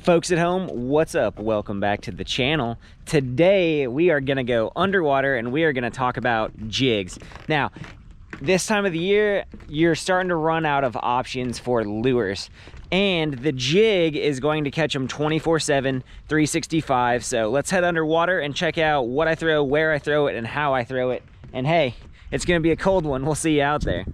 Folks at home, what's up? Welcome back to the channel. Today we are gonna go underwater and we are gonna talk about jigs. Now, this time of the year, you're starting to run out of options for lures. And the jig is going to catch them 24/7, 365. So let's head underwater and check out what I throw, where I throw it, and how I throw it. And hey, it's gonna be a cold one. We'll see you out there.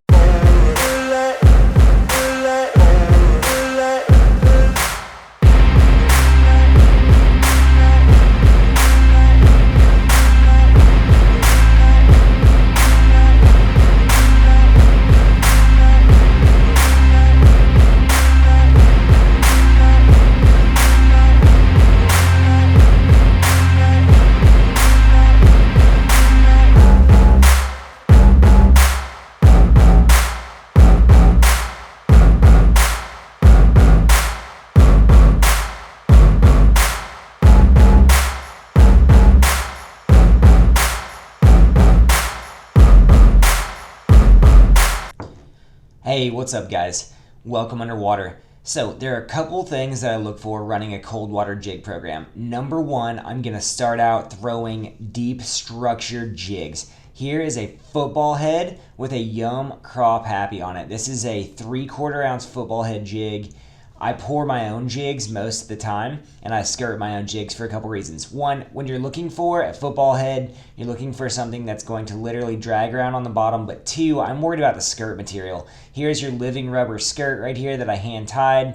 Hey, what's up guys? Welcome underwater. So there are a couple things that I look for running a cold water jig program. Number one, I'm gonna start out throwing deep structured jigs. Here is a football head with a Yum Crop Happy on it. This is a 3/4 ounce football head jig. I pour my own jigs most of the time, and I skirt my own jigs for a couple reasons. One, when you're looking for a football head, you're looking for something that's going to literally drag around on the bottom. But two, I'm worried about the skirt material. Here's your living rubber skirt right here that I hand tied,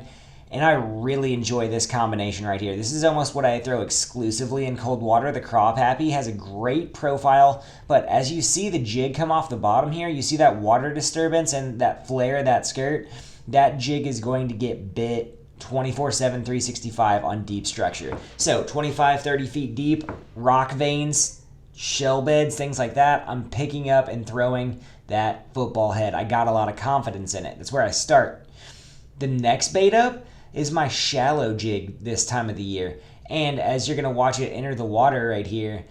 and I really enjoy this combination right here. This is almost what I throw exclusively in cold water. The Crop Happy has a great profile, but as you see the jig come off the bottom here, you see that water disturbance and that flare of that skirt. That jig is going to get bit 24/7, 365 on deep structure. So 25, 30 feet deep, rock veins, shell beds, things like that. I'm picking up and throwing that football head. I got a lot of confidence in it. That's where I start. The next bait up is my shallow jig this time of the year. And as you're gonna watch it enter the water right here,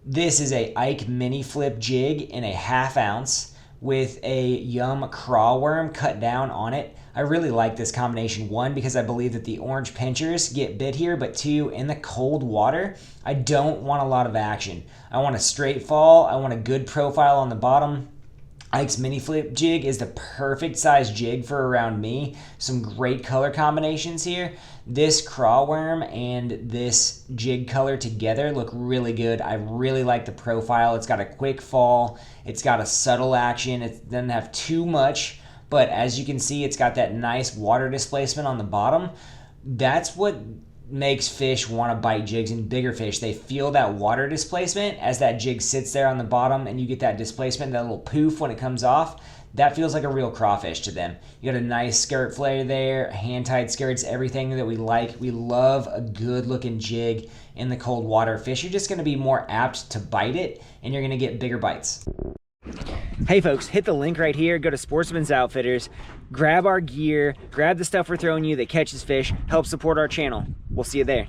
this is a Ike mini flip jig in a 1/2 ounce with a Yum craw worm cut down on it. I really like this combination, one, because I believe that the orange pinchers get bit here, but two, in the cold water, I don't want a lot of action. I want a straight fall, I want a good profile on the bottom. Ike's mini flip jig is the perfect size jig for around me. Some great color combinations here. This craw worm and this jig color together look really good. I really like the profile. It's got a quick fall. It's got a subtle action. It doesn't have too much, but as you can see, it's got that nice water displacement on the bottom. That's what makes fish want to bite jigs, and bigger fish, they feel that water displacement as that jig sits there on the bottom, and you get that displacement, that little poof when it comes off. That feels like a real crawfish to them. You got a nice skirt flare there, hand-tied skirts, everything that we like. We love a good-looking jig in the cold water. Fish are just going to be more apt to bite it, and you're going to get bigger bites. Hey folks, hit the link right here, go to Sportsman's Outfitters, grab our gear, grab the stuff we're throwing you that catches fish, help support our channel. We'll see you there.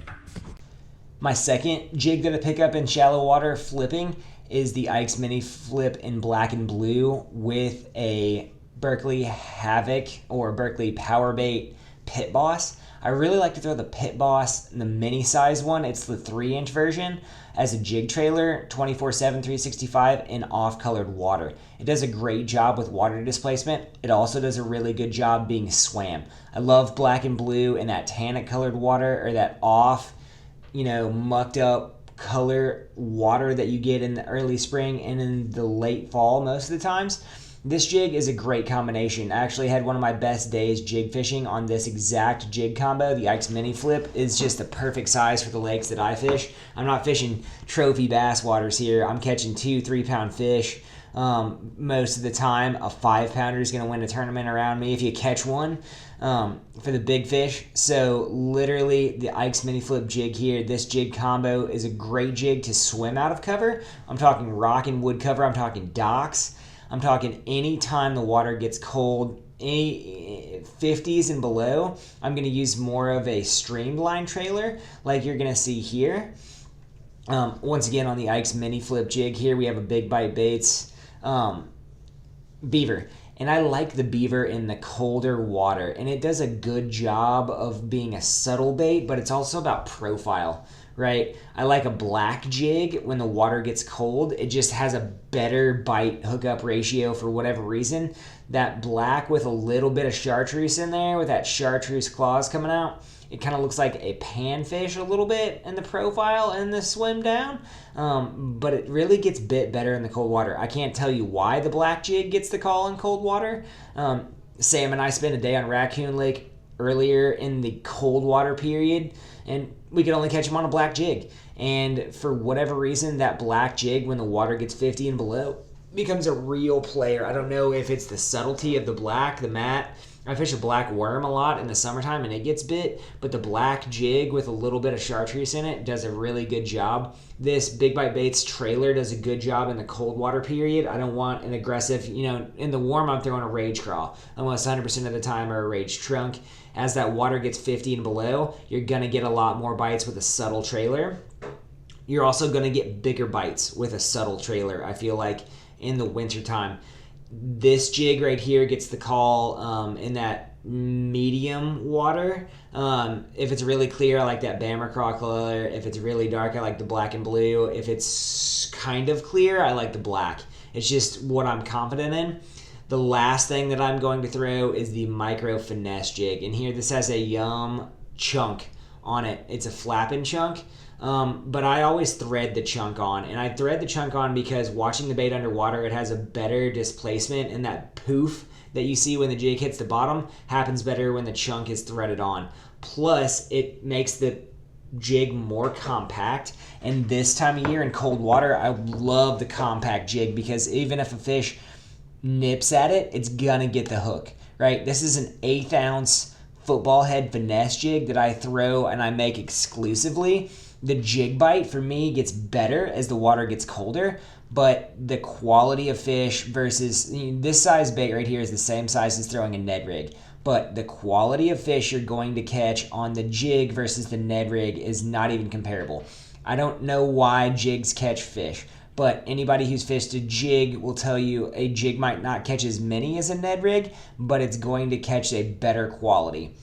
My second jig that I pick up in shallow water flipping is the Ike's Mini Flip in black and blue with a Berkley Havoc or Berkley Power Bait Pit Boss. I really like to throw the Pit Boss, the mini size one, it's the 3-inch version, as a jig trailer 24/7, 365 in off-colored water. It does a great job with water displacement. It also does a really good job being swam. I love black and blue and that tannic colored water, or that off, mucked up color water that you get in the early spring and in the late fall most of the times. This jig is a great combination. I actually had one of my best days jig fishing on this exact jig combo. The Ike's Mini Flip is just the perfect size for the lakes that I fish. I'm not fishing trophy bass waters here. I'm catching 2-3 pound fish. Most of the time, a 5-pounder is going to win a tournament around me if you catch one for the big fish. So literally the Ike's Mini Flip jig here, this jig combo is a great jig to swim out of cover. I'm talking rock and wood cover. I'm talking docks. I'm talking anytime the water gets cold, any 50s and below, I'm going to use more of a streamline trailer like you're going to see here. Once again, on the Ike's Mini Flip jig here, we have a Big Bite Baits beaver. And I like the beaver in the colder water, and it does a good job of being a subtle bait, but it's also about profile, right? I like a black jig when the water gets cold. It just has a better bite hookup ratio for whatever reason. That black with a little bit of chartreuse in there, with that chartreuse claws coming out, it kind of looks like a panfish a little bit in the profile and the swim down, but it really gets bit better in the cold water. I can't tell you why the black jig gets the call in cold water. Sam and I spent a day on Raccoon Lake earlier in the cold water period, and we could only catch him on a black jig. And for whatever reason, that black jig, when the water gets 50 and below, becomes a real player. I don't know if it's the subtlety of the black, the matte. I fish a black worm a lot in the summertime and it gets bit, but the black jig with a little bit of chartreuse in it does a really good job. This Big Bite Baits trailer does a good job in the cold water period. I don't want an aggressive, in the warm I'm throwing a rage crawl almost 100% of the time, or a rage trunk. As that water gets 50 and below, you're going to get a lot more bites with a subtle trailer. You're also going to get bigger bites with a subtle trailer, I feel like, in the wintertime. This jig right here gets the call in that medium water. If it's really clear, I like that Bammer Craw color. If it's really dark, I like the black and blue. If it's kind of clear, I like the black. It's just what I'm confident in. The last thing that I'm going to throw is the micro finesse jig. And here, this has a Yum chunk on it. It's a flapping chunk. But I always thread the chunk on, and I thread the chunk on because watching the bait underwater, it has a better displacement, and that poof that you see when the jig hits the bottom happens better when the chunk is threaded on. Plus, it makes the jig more compact, and this time of year in cold water, I love the compact jig because even if a fish nips at it, it's gonna get the hook, right? This is an 1/8 ounce football head finesse jig that I throw and I make exclusively. The jig bite for me gets better as the water gets colder, but the quality of fish versus this size bait right here is the same size as throwing a Ned rig, but the quality of fish you're going to catch on the jig versus the Ned rig is not even comparable. I don't know why jigs catch fish, but anybody who's fished a jig will tell you a jig might not catch as many as a Ned rig, but it's going to catch a better quality.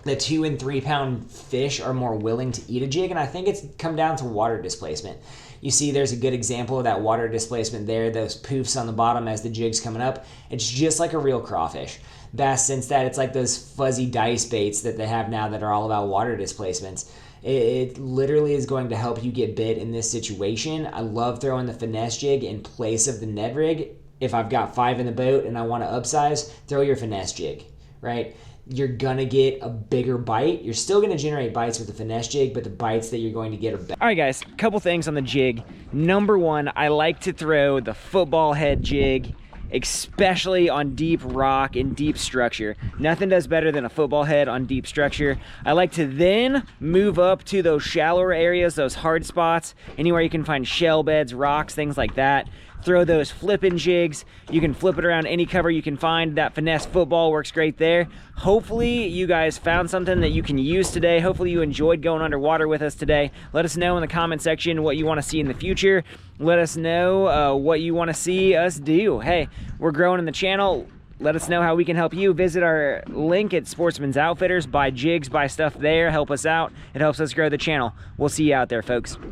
The 2 and 3 pound fish are more willing to eat a jig, and I think it's come down to water displacement. You see there's a good example of that water displacement there, those poofs on the bottom as the jig's coming up. It's just like a real crawfish. Bass sense that. It's like those fuzzy dice baits that they have now that are all about water displacements. It literally is going to help you get bit in this situation. I love throwing the finesse jig in place of the Ned rig. If I've got 5 in the boat and I want to upsize, throw your finesse jig, right? You're gonna get a bigger bite. You're still gonna generate bites with the finesse jig, but the bites that you're going to get are better. All right, guys, a couple things on the jig. Number one, I like to throw the football head jig, especially on deep rock and deep structure. Nothing does better than a football head on deep structure. I like to then move up to those shallower areas, those hard spots, anywhere you can find shell beds, rocks, things like that. Throw those flipping jigs. You can flip it around any cover you can find. That finesse football works great there. Hopefully you guys found something that you can use today. Hopefully you enjoyed going underwater with us today. Let us know in the comment section what you want to see in the future. Let us know what you want to see us do. Hey, we're growing in the channel. Let us know how we can help you. Visit our link at Sportsman's Outfitters. Buy jigs, buy stuff there. Help us out. It helps us grow the channel. We'll see you out there, folks.